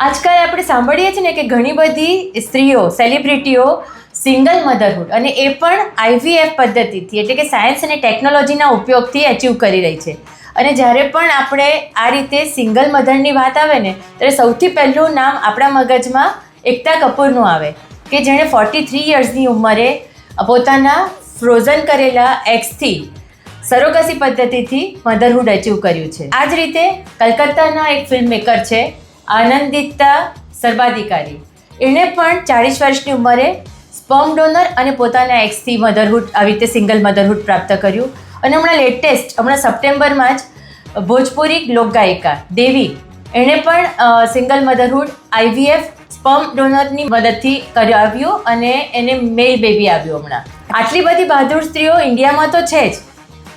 આજકાલ આપણે સાંભળીએ છીએ ને કે ઘણી બધી સ્ત્રીઓ સેલિબ્રિટીઓ સિંગલ મધરહુડ અને એ પણ IVF પદ્ધતિથી એટલે કે સાયન્સ અને ટેકનોલોજીના ઉપયોગથી અચીવ કરી રહી છે. અને જ્યારે પણ આપણે આ રીતે સિંગલ મધરની વાત આવે ને ત્યારે સૌથી પહેલું નામ આપણા મગજમાં એકતા કપૂરનું આવે કે જેણે 43 યર્સની ઉંમરે પોતાના ફ્રોઝન કરેલા એગ્સથી સરોગસી પદ્ધતિથી મધરહુડ અચીવ કર્યું છે. આ જ રીતે કલકત્તાના એક ફિલ્મ મેકર છે આનંદિતા સર્વાધિકારી, એણે પણ 40 વર્ષની ઉંમરે સ્પર્મ ડોનર અને પોતાના એગ્સથી મધરહુડ આવી રીતે સિંગલ મધરહુડ પ્રાપ્ત કર્યું. અને હમણાં સપ્ટેમ્બરમાં જ ભોજપુરી લોકગાયિકા દેવી, એણે પણ સિંગલ મધરહુડ IVF સ્પર્મ ડોનરની મદદથી કરાવ્યું અને એને મેલ બેબી આવ્યું. હમણાં આટલી બધી બહાદુર સ્ત્રીઓ ઇન્ડિયામાં તો છે જ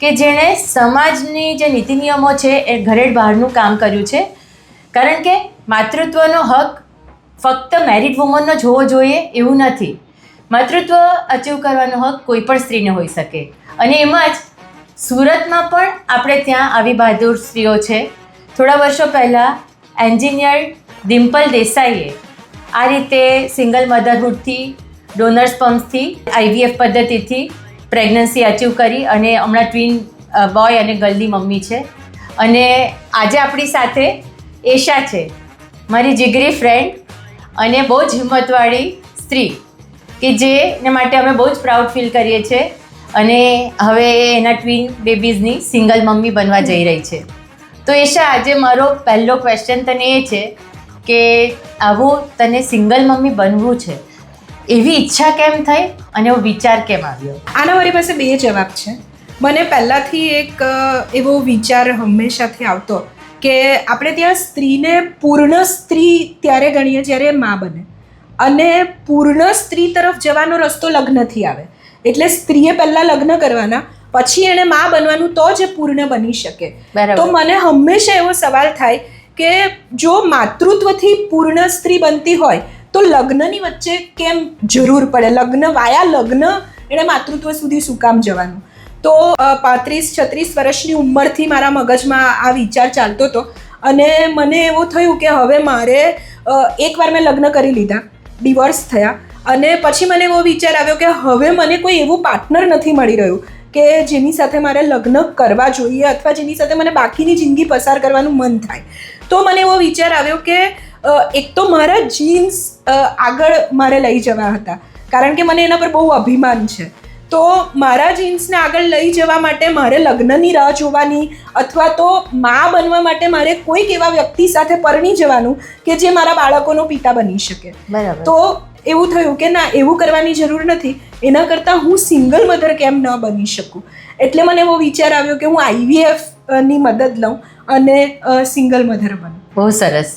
કે જેણે સમાજની જે નીતિ નિયમો છે એ ઘરેડ બહારનું કામ કર્યું છે. કારણ કે માતૃત્વનો હક ફક્ત મેરિડ વુમનનો જ હોવો જોઈએ એવું નથી. માતૃત્વ અચીવ કરવાનો હક કોઈ પણ સ્ત્રીને હોઈ શકે. અને એમાં જ સુરતમાં પણ આપણે ત્યાં આવી બહાદુર સ્ત્રીઓ છે. થોડા વર્ષો પહેલાં એન્જિનિયર ડિમ્પલ દેસાઈએ આ રીતે સિંગલ મધરહુડથી ડોનર સ્પર્મ્સથી IVF પદ્ધતિથી પ્રેગ્નન્સી અચીવ કરી અને હમણાં ટ્વિન બોય અને ગર્લની મમ્મી છે. અને આજે આપણી સાથે એશા છે, મારી જીગરી ફ્રેન્ડ અને બહુ જ હિંમતવાળી સ્ત્રી કે જેને માટે અમે બહુ જ પ્રાઉડ ફીલ કરીએ છીએ. અને હવે એના ટ્વિન બેબીઝની સિંગલ મમ્મી બનવા જઈ રહી છે. તો એશા, આજે મારો પહેલો ક્વેશ્ચન તને એ છે કે આવું તને સિંગલ મમ્મી બનવું છે, એવી ઈચ્છા કેમ થઈ અને એવો વિચાર કેમ આવ્યો? આના મારી પાસે બે જવાબ છે. મને પહેલાંથી એક એવો વિચાર હંમેશાથી આવતો કે આપણે ત્યાં સ્ત્રીને પૂર્ણ સ્ત્રી ત્યારે ગણીએ જ્યારે મા બને, અને પૂર્ણ સ્ત્રી તરફ જવાનો રસ્તો લગ્નથી આવે. એટલે સ્ત્રીએ પહેલાં લગ્ન કરવાના, પછી એણે મા બનવાનું, તો જ પૂર્ણ બની શકે. તો મને હંમેશા એવો સવાલ થાય કે જો માતૃત્વથી પૂર્ણ સ્ત્રી બનતી હોય તો લગ્નની વચ્ચે કેમ જરૂર પડે? લગ્ન વાયા લગ્ન એણે માતૃત્વ સુધી શું કામ જવાનું? તો 35-36 વર્ષની ઉંમરથી મારા મગજમાં આ વિચાર ચાલતો હતો. અને મને એવું થયું કે હવે મારે એકવાર મેં લગ્ન કરી લીધા, ડિવોર્સ થયા, અને પછી મને એવો વિચાર આવ્યો કે હવે મને કોઈ એવું પાર્ટનર નથી મળી રહ્યું કે જેની સાથે મારે લગ્ન કરવા જોઈએ અથવા જેની સાથે મને બાકીની જિંદગી પસાર કરવાનું મન થાય. તો મને એવો વિચાર આવ્યો કે એક તો મારા જીન્સ આગળ મારે લઈ જવા હતા, કારણ કે મને એના પર બહુ અભિમાન છે. તો મારા જીન્સને આગળ લઈ જવા માટે મારે લગ્નની રાહ જોવાની અથવા તો મા બનવા માટે મારે કોઈક એવા વ્યક્તિ સાથે પરણી જવાનું કે જે મારા બાળકોનો પિતા બની શકે. તો એવું થયું કે ના, એવું કરવાની જરૂર નથી. એના કરતાં હું સિંગલ મધર કેમ ન બની શકું? એટલે મને એવો વિચાર આવ્યો કે હું IVF ની મદદ લઉં અને સિંગલ મધર બનું. બહુ સરસ,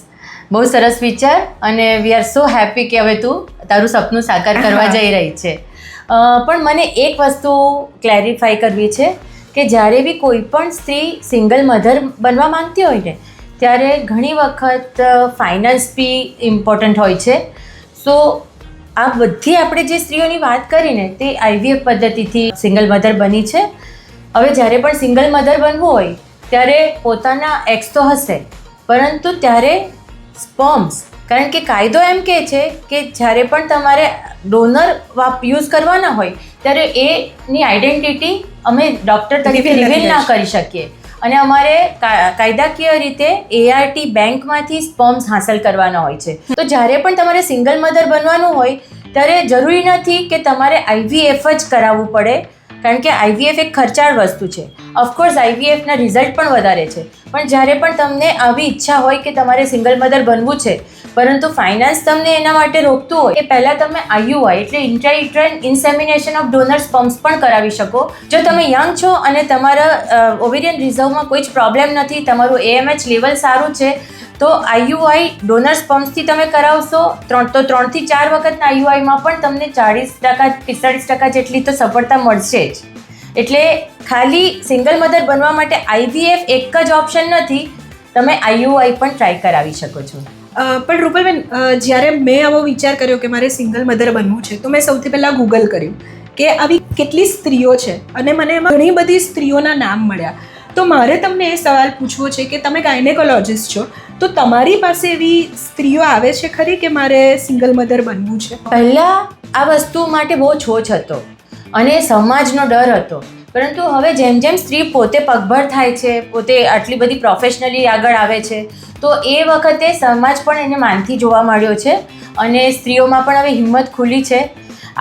બહુ સરસ વિચાર. અને વી આર સો હેપી કે હવે તું તારું સપનું સાકાર કરવા જઈ રહી છે. પણ મને એક વસ્તુ ક્લેરિફાઈ કરવી છે કે જ્યારે બી કોઈ પણ સ્ત્રી સિંગલ મધર બનવા માંગતી હોય ને ત્યારે ઘણી વખત ફાઇનાન્સ બી ઇમ્પોર્ટન્ટ હોય છે. સો આ બધી આપણે જે સ્ત્રીઓની વાત કરીને તે IVF પદ્ધતિથી સિંગલ મધર બની છે. હવે જ્યારે પણ સિંગલ મધર બનવું હોય ત્યારે પોતાના એગ્સ તો હશે, પરંતુ ત્યારે સ્પર્મ્સ, કારણ કે કાયદો એમ કહે છે કે જ્યારે પણ તમારે ડોનર યુઝ કરવાના હોય ત્યારે એની આઈડેન્ટિટી અમે ડૉક્ટર તરીકે રિવીલ ના કરી શકીએ. અને અમારે કાયદાકીય રીતે ART બેંકમાંથી સ્પર્મ્સ હાંસલ કરવાના હોય છે. તો જ્યારે પણ તમારે સિંગલ મધર બનવાનું હોય ત્યારે જરૂરી નથી કે તમારે IVF જ કરાવવું પડે, કારણ કે IVF એક ખર્ચાળ વસ્તુ છે. ઓફકોર્સ IVFના રિઝલ્ટ પણ વધારે છે, પણ જ્યારે પણ તમને આવી ઈચ્છા હોય કે તમારે સિંગલ મધર બનવું છે પરંતુ ફાઇનાન્સ તમને એના માટે રોકતું હોય કે પહેલાં તમે IUI એટલે ઇન્ટ્રાયુટ્રાઇન ઇન્સેમિનેશન ઓફ ડોનર સ્પર્મ્સ પણ કરાવી શકો. જો તમે યંગ છો અને તમારા ઓવેરિયન રિઝર્વમાં કોઈ જ પ્રોબ્લેમ નથી, તમારું AMH લેવલ સારું છે, તો IUI ડોનર સ્પર્મ્સથી તમે કરાવશો તો 3 થી 4 વખતના IUIમાં પણ તમને 40%-45% જેટલી તો સફળતા મળશે જ. એટલે ખાલી સિંગલ મધર બનવા માટે IVF એક જ ઓપ્શન નથી, તમે IUI પણ ટ્રાય કરાવી શકો છો. પણ રૂપલબેન, જ્યારે મેં આવો વિચાર કર્યો કે મારે સિંગલ મધર બનવું છે તો મેં સૌથી પહેલાં ગૂગલ કર્યું કે આવી કેટલી સ્ત્રીઓ છે, અને મને એમાં ઘણી બધી સ્ત્રીઓના નામ મળ્યા. તો મારે તમને એ સવાલ પૂછવો છે કે તમે ગાયનેકોલોજિસ્ટ છો, તો તમારી પાસે એવી સ્ત્રીઓ આવે છે ખરી કે મારે સિંગલ મધર બનવું છે? પહેલાં આ વસ્તુ માટે બહુ છોછ હતો અને સમાજનો ડર હતો, પરંતુ હવે જેમ જેમ સ્ત્રી પોતે પગભર થાય છે, પોતે આટલી બધી પ્રોફેશનલી આગળ આવે છે, તો એ વખતે સમાજ પણ એને માનથી જોવા મળ્યો છે અને સ્ત્રીઓમાં પણ હવે હિંમત ખુલી છે.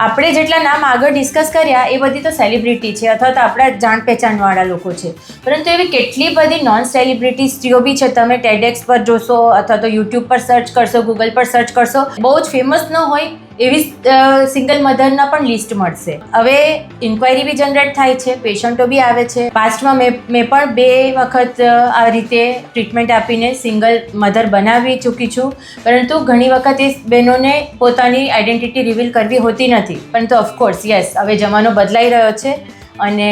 આપણે જેટલા નામ આગળ ડિસ્કસ કર્યા એ બધી તો સેલિબ્રિટી છે અથવા તો આપણા જાણ પહેચાનવાળા લોકો છે, પરંતુ એવી કેટલી બધી નોન સેલિબ્રિટી સ્ત્રીઓ બી છે. તમે ટેડેક્સ પર જોશો અથવા તો યુટ્યુબ પર સર્ચ કરશો, ગૂગલ પર સર્ચ કરશો, બહુ જ ફેમસ ન હોય એવી સિંગલ મધરના પણ લિસ્ટ મળશે. હવે ઇન્ક્વાયરી બી જનરેટ થાય છે, પેશન્ટો બી આવે છે. પાસ્ટમાં મેં પણ 2 વખત આ રીતે ટ્રીટમેન્ટ આપીને સિંગલ મધર બનાવી ચૂકી છું, પરંતુ ઘણી વખત એ બહેનોને પોતાની આઈડેન્ટિટી રિવીલ કરવી હોતી નથી. પરંતુ ઓફકોર્સ યસ, હવે જમાનો બદલાઈ રહ્યો છે અને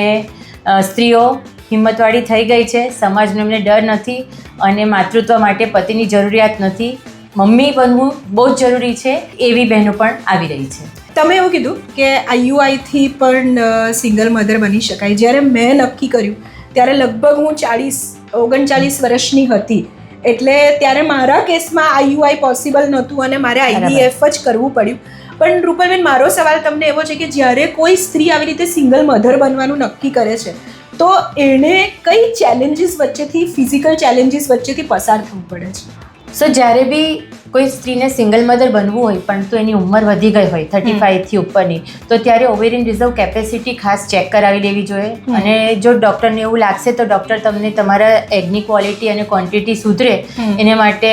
સ્ત્રીઓ હિંમતવાળી થઈ ગઈ છે. સમાજનો એમને ડર નથી અને માતૃત્વ માટે પતિની જરૂરિયાત નથી. મમ્મી બનવું બહુ જ જરૂરી છે, એવી બહેનો પણ આવી રહી છે. તમે એવું કીધું કે આઈયુઆઈથી પણ સિંગલ મધર બની શકાય. જ્યારે મેં નક્કી કર્યું ત્યારે લગભગ હું 39 વર્ષની હતી, એટલે ત્યારે મારા કેસમાં આઈયુઆઈ પોસિબલ નહોતું અને મારે આઈવીએફ જ કરવું પડ્યું. પણ રૂપલબેન, મારો સવાલ તમને એવો છે કે જ્યારે કોઈ સ્ત્રી આવી રીતે સિંગલ મધર બનવાનું નક્કી કરે છે, તો એણે કઈ ચેલેન્જીસ વચ્ચેથી, ફિઝિકલ ચેલેન્જીસ વચ્ચેથી પસાર થવું પડે છે? સો જ્યારે બી કોઈ સ્ત્રીને સિંગલ મધર બનવું હોય પરંતુ એની ઉંમર વધી ગઈ હોય 35થી ઉપરની, તો ત્યારે ઓવેરિયન રિઝર્વ કેપેસિટી ખાસ ચેક કરાવી લેવી જોઈએ. અને જો ડૉક્ટરને એવું લાગશે તો ડૉક્ટર તમને તમારા એગની ક્વોલિટી અને ક્વોન્ટિટી સુધરે એને માટે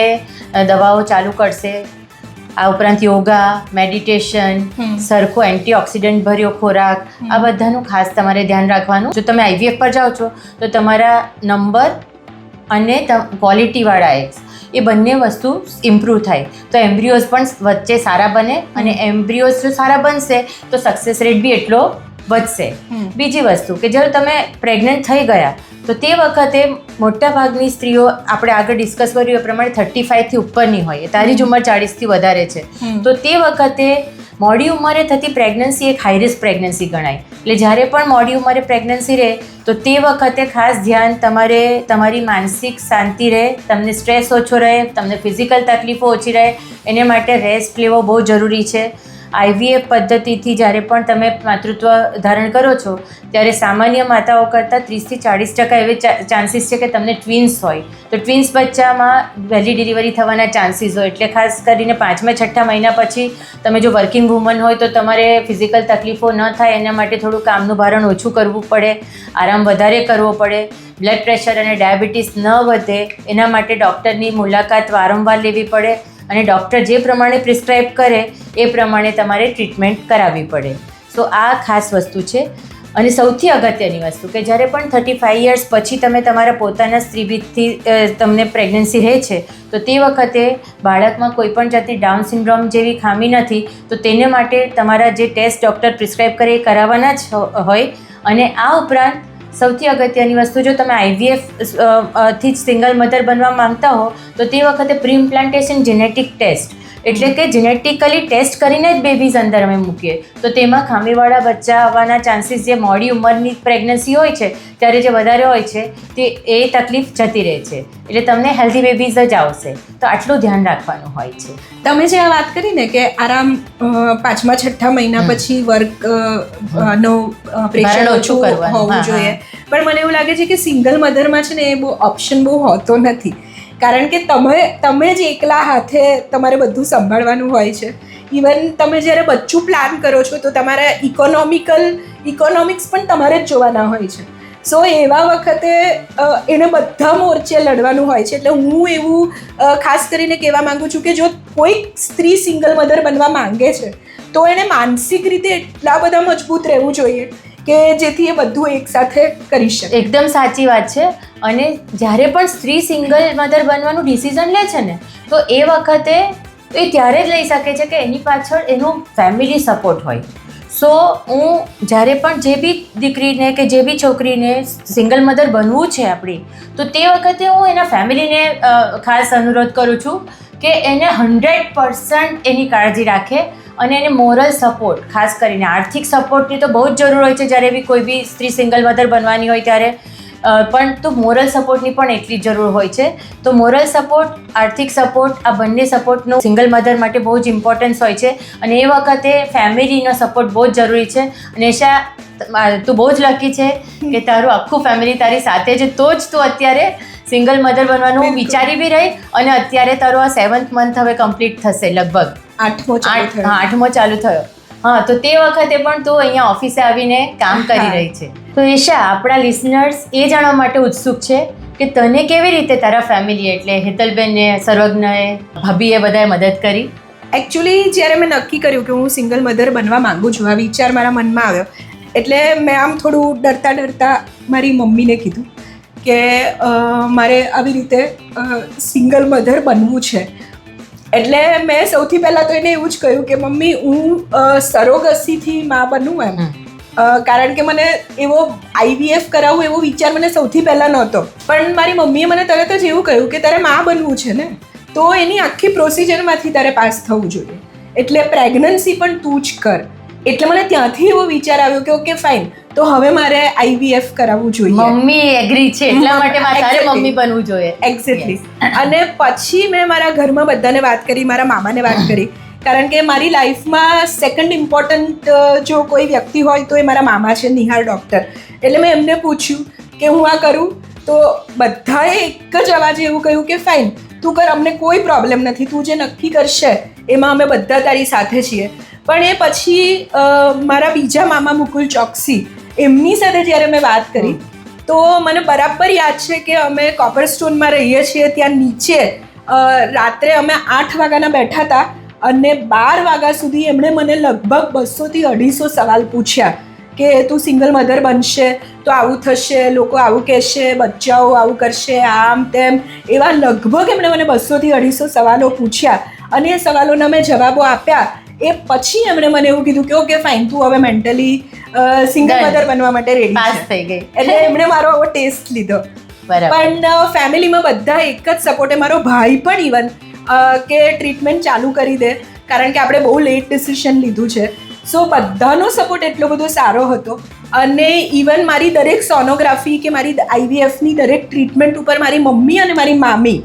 દવાઓ ચાલુ કરશે. આ ઉપરાંત યોગા, મેડિટેશન, સરખો એન્ટીઓક્સિડન્ટ ભર્યો ખોરાક, આ બધાનું ખાસ તમારે ધ્યાન રાખવાનું. જો તમે આઈવીએફ પર જાઓ છો તો તમારા નંબર અને ક્વોલિટીવાળા એગ્સ એ બંને વસ્તુ ઇમ્પ્રૂવ થાય તો એમ્બ્રિયોઝ પણ વચ્ચે સારા બને અને એમ્બ્રિયોઝ જો સારા બનશે તો સક્સેસ રેટ બી એટલો વધશે. બીજી વસ્તુ કે જ્યારે તમે પ્રેગ્નન્ટ થઈ ગયા તો તે વખતે મોટાભાગની સ્ત્રીઓ, આપણે આગળ ડિસ્કસ કર્યું એ પ્રમાણે 35થી ઉપરની હોય, તારી જ ઉંમર 40થી વધારે છે, તો તે વખતે મોડી ઉંમરે થતી પ્રેગ્નન્સી એક હાઈ રિસ્ક પ્રેગ્નન્સી ગણાય. એટલે જ્યારે પણ મોડી ઉંમરે પ્રેગ્નન્સી રહે તો તે વખતે ખાસ ધ્યાન તમારે તમારી માનસિક શાંતિ રહે, તમને સ્ટ્રેસ ઓછો રહે, તમને ફિઝિકલ તકલીફો ઓછી રહે, એને માટે રેસ્ટ લેવો બહુ જરૂરી છે. આઈવીએફ પદ્ધતિથી જ્યારે પણ તમે માતૃત્વ ધારણ કરો છો ત્યારે સામાન્ય માતાઓ કરતાં 30-40% એવી ચાન્સીસ છે કે તમને ટ્વિન્સ હોય, તો ટ્વિન્સ બચ્ચામાં વહેલી ડિલિવરી થવાના ચાન્સીસ હોય. એટલે ખાસ કરીને 5મા-6 મહિના પછી તમે જો વર્કિંગ વુમન હોય તો તમારે ફિઝિકલ તકલીફો ન થાય એના માટે થોડું કામનું ભારણ ઓછું કરવું પડે, આરામ વધારે કરવો પડે. બ્લડ પ્રેશર અને ડાયાબિટીસ ન વધે એના માટે ડૉક્ટરની મુલાકાત વારંવાર લેવી પડે અને ડૉક્ટર જે પ્રમાણે પ્રિસ્ક્રાઇબ કરે એ પ્રમાણે તમારે ટ્રીટમેન્ટ કરાવવી પડે. સો આ ખાસ વસ્તુ છે. અને સૌથી અગત્યની વસ્તુ કે જ્યારે પણ 35 યર્સ પછી તમે તમારા પોતાના સ્ત્રીબીજથી તમને પ્રેગ્નન્સી રહે છે તો તે વખતે બાળકમાં કોઈ પણ જાતની ડાઉન સિન્ડ્રોમ જેવી ખામી નથી, તો તેને માટે તમારા જે ટેસ્ટ ડૉક્ટર પ્રિસ્ક્રાઇબ કરે એ કરાવવાના જ હોય. અને આ ઉપરાંત સૌથી અગત્યની વસ્તુ, જો તમે આઈવીએફ થી જ સિંગલ મધર બનવા માંગતા હો તો તે વખતે પ્રી ઇમ્પ્લાન્ટેશન જેનેટિક ટેસ્ટ, એટલે કે જેનેટિકલી ટેસ્ટ કરીને જ બેબીઝ અંદર અમે મૂકીએ, તો તેમાં ખામીવાળા બચ્ચા આવવાના ચાન્સીસ જે મોડી ઉંમરની પ્રેગ્નન્સી હોય છે ત્યારે જે વધારે હોય છે તે એ તકલીફ જતી રહે છે. એટલે તમને હેલ્ધી બેબીઝ જ આવશે. તો આટલું ધ્યાન રાખવાનું હોય છે. તમે જે આ વાત કરી ને કે આરામ 5મા-6 મહિના પછી વર્ક નો પ્રેશર ઓછું હોવું જોઈએ, પણ મને એવું લાગે છે કે સિંગલ મધરમાં છે ને એ બહુ ઓપ્શન બહુ હોતો નથી, કારણ કે તમે જ એકલા હાથે તમારે બધું સંભાળવાનું હોય છે. ઇવન તમે જ્યારે બચ્ચું પ્લાન કરો છો તો તમારા ઇકોનોમિક્સ પણ તમારે જ જોવાના હોય છે. સો એવા વખતે એને બધા મોરચે લડવાનું હોય છે. એટલે હું એવું ખાસ કરીને કહેવા માંગુ છું કે જો કોઈ સ્ત્રી સિંગલ મધર બનવા માંગે છે તો એણે માનસિક રીતે એટલા બધા મજબૂત રહેવું જોઈએ કે જેથી એ બધું એકસાથે કરી શકે. એકદમ સાચી વાત છે. અને જ્યારે પણ સ્ત્રી સિંગલ મધર બનવાનું ડિસિઝન લે છે ને તો એ વખતે એ ત્યારે જ લઈ શકે છે કે એની પાછળ એનો ફેમિલી સપોર્ટ હોય. સો હું જ્યારે પણ જે બી દીકરીને કે જે બી છોકરીને સિંગલ મધર બનવું છે આપણી, તો તે વખતે હું એના ફેમિલીને ખાસ અનુરોધ કરું છું કે એને 100% એની કાળજી રાખે અને એને મોરલ સપોર્ટ, ખાસ કરીને આર્થિક સપોર્ટની તો બહુ જ જરૂર હોય છે જ્યારે બી કોઈ બી સ્ત્રી સિંગલ મધર બનવાની હોય ત્યારે. પણ તો મોરલ સપોર્ટની પણ એટલી જ જરૂર હોય છે. તો મોરલ સપોર્ટ, આર્થિક સપોર્ટ, આ બંને સપોર્ટનો સિંગલ મધર માટે બહુ જ ઇમ્પોર્ટન્સ હોય છે. અને એ વખતે ફેમિલીનો સપોર્ટ બહુ જ જરૂરી છે. અને ઈશા, તું બહુ જ લકી છે કે તારું આખું ફેમિલી તારી સાથે છે, તો જ તું અત્યારે સિંગલ મધર બનવાનું વિચારી બી રહી. અને અત્યારે તારો આ 7th મંથ હવે કમ્પ્લીટ થશે, લગભગ 8મો ચાલુ થયો. હા, તો તે વખતે પણ તું અહીંયા ઓફિસે આવીને કામ કરી રહી છે. તો ઈશા, આપણા લિસનર્સ એ જાણવા માટે ઉત્સુક છે કે તને કેવી રીતે તારા ફેમિલી એટલે હેતલબેનને, સર્વજ્ઞએ, ભાભીએ બધાએ મદદ કરી? એકચ્યુઅલી જ્યારે મેં નક્કી કર્યું કે હું સિંગલ મધર બનવા માંગુ છું, આ વિચાર મારા મનમાં આવ્યો, એટલે મેં આમ થોડું ડરતા મારી મમ્મીને કીધું કે મારે આવી રીતે સિંગલ મધર બનવું છે. એટલે મેં સૌથી પહેલાં તો એને એવું જ કહ્યું કે મમ્મી, હું સરોગસીથી માં બનું એમ, કારણ કે મને એવો IVF કરાવવું એવો વિચાર મને સૌથી પહેલાં નહોતો. પણ મારી મમ્મીએ મને તરત જ એવું કહ્યું કે તારે માં બનવું છે ને, તો એની આખી પ્રોસિજરમાંથી તારે પાસ થવું જોઈએ, એટલે પ્રેગ્નન્સી પણ તું જ કર. એટલે મને ત્યાંથી એવો વિચાર આવ્યો કે ઓકે ફાઇન, તો હવે મારે IVF કરાવવું જોઈએ. મમ્મી એગ્રી છે, એટલા માટે તારે મમ્મી બનવું જોઈએ. એક્ઝેક્ટલી. અને પછી મેં મારા ઘરમાં બધાને વાત કરી, મારા મામાને વાત કરી, કારણ કે મારી લાઈફમાં સેકન્ડ ઇમ્પોર્ટન્ટ જો કોઈ વ્યક્તિ હોય તો એ મારા મામા છે, નિહાર ડૉક્ટર. એટલે મેં એમને પૂછ્યું કે હું આ કરું, તો બધાએ એક જ અવાજે એવું કહ્યું કે ફાઇન, તું કર, અમને કોઈ પ્રોબ્લેમ નથી, તું જે નક્કી કરશે એમાં અમે બધા તારી સાથે છીએ. પણ એ પછી મારા બીજા મામા મુકુલ ચોકસી, એમની સાથે જ્યારે મેં વાત કરી તો મને બરાબર યાદ છે કે અમે કોપર સ્ટોનમાં રહીએ છીએ, ત્યાં નીચે રાત્રે અમે 8 વાગ્યાના બેઠા હતા અને 12 વાગ્યા સુધી એમણે મને લગભગ 200 થી 250 સવાલ પૂછ્યા કે તું સિંગલ મધર બનશે તો આવું થશે, લોકો આવું કહેશે, બચ્ચાઓ આવું કરશે, આમ તેમ, એવા લગભગ એમણે મને 200 થી 250 સવાલો પૂછ્યા. અને એ સવાલોના મેં જવાબો આપ્યા. એ પછી એમણે મને એવું કીધું કે ઓકે ફાઇન, તું હવે મેન્ટલી સિંગલ મધર બનવા માટે રેડી પાસ થઈ ગઈ. એટલે એમણે મારો આવો ટેસ્ટ લીધો. પણ ફેમિલીમાં બધા એક જ સપોર્ટે, મારો ભાઈ પણ ઇવન કે ટ્રીટમેન્ટ ચાલુ કરી દે, કારણ કે આપણે બહુ લેટ ડિસિઝન લીધું છે. સો બધાનો સપોર્ટ એટલો બધો સારો હતો. અને ઇવન મારી દરેક સોનોગ્રાફી કે મારી IVFની દરેક ટ્રીટમેન્ટ ઉપર મારી મમ્મી અને મારી મામી,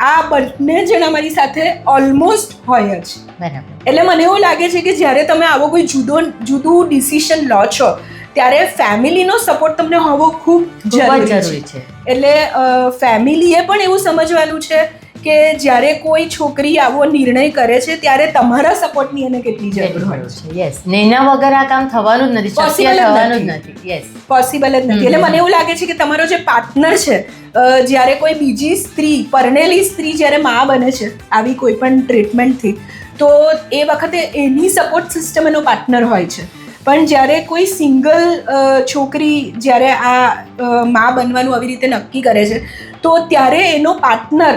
આ બંને જણા મારી સાથે ઓલમોસ્ટ હોય જ. એટલે મને એવું લાગે છે કે જ્યારે તમે આવો કોઈ જુદું ડિસિઝન લો છો ત્યારે ફેમિલીનો સપોર્ટ તમને હોવો ખૂબ જરૂરી છે. એટલે ફેમિલીએ પણ એવું સમજવાનું છે કે જ્યારે કોઈ છોકરી આવો નિર્ણય કરે છે ત્યારે તમારા સપોર્ટની એને કેટલી જરૂર હોય છે. યસ, એના વગર આ કામ થવાનું જ નથી, થવાનું જ નથી. યસ, પોસિબલ જ નથી. એટલે મને એવું લાગે છે કે તમારો જે પાર્ટનર છે, જ્યારે કોઈ બીજી સ્ત્રી, પરણેલી સ્ત્રી જ્યારે મા બને છે આવી કોઈ પણ ટ્રીટમેન્ટથી, તો એ વખતે એની સપોર્ટ સિસ્ટમ એનો પાર્ટનર હોય છે. પણ જ્યારે કોઈ સિંગલ છોકરી જ્યારે આ મા બનવાનું આવી રીતે નક્કી કરે છે, તો ત્યારે એનો પાર્ટનર